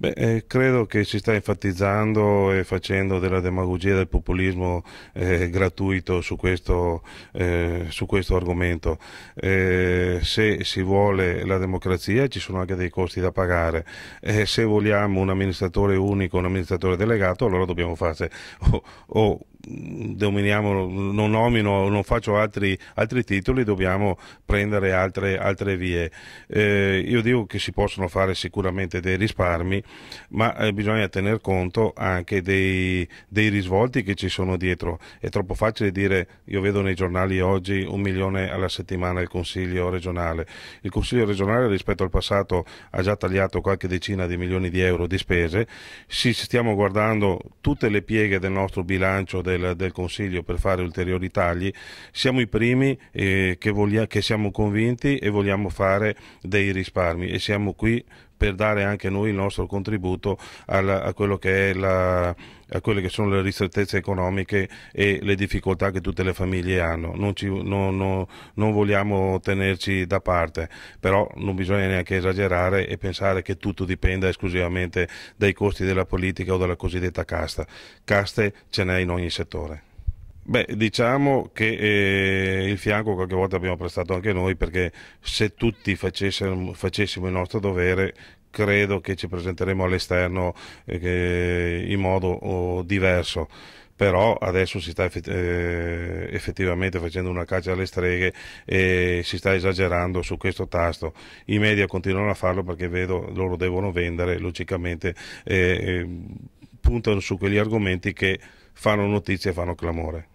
Credo che si sta enfatizzando e facendo della demagogia e del populismo gratuito su questo argomento. Se si vuole la democrazia ci sono anche dei costi da pagare. Se vogliamo un amministratore unico, un amministratore delegato, allora dobbiamo fare o dominiamo, non nomino, non faccio altri titoli, dobbiamo prendere altre vie. Io dico che si possono fare sicuramente dei risparmi, ma bisogna tener conto anche dei risvolti che ci sono dietro. È troppo facile dire, io vedo nei giornali oggi 1 milione alla settimana il Consiglio regionale. Il Consiglio regionale rispetto al passato ha già tagliato qualche decina di milioni di euro di spese. Stiamo guardando tutte le pieghe del nostro bilancio del Consiglio per fare ulteriori tagli. Siamo i primi che siamo convinti e vogliamo fare dei risparmi e siamo qui per dare anche noi il nostro contributo a quello che è a quelle che sono le ristrettezze economiche e le difficoltà che tutte le famiglie hanno. Non vogliamo tenerci da parte, però non bisogna neanche esagerare e pensare che tutto dipenda esclusivamente dai costi della politica o dalla cosiddetta casta. Caste ce n'è in ogni settore. Diciamo che il fianco qualche volta abbiamo prestato anche noi, perché se tutti facessimo il nostro dovere, credo che ci presenteremo all'esterno in modo diverso. Però adesso si sta effettivamente facendo una caccia alle streghe e si sta esagerando su questo tasto. I media continuano a farlo perché vedo loro devono vendere, logicamente puntano su quegli argomenti che fanno notizia e fanno clamore.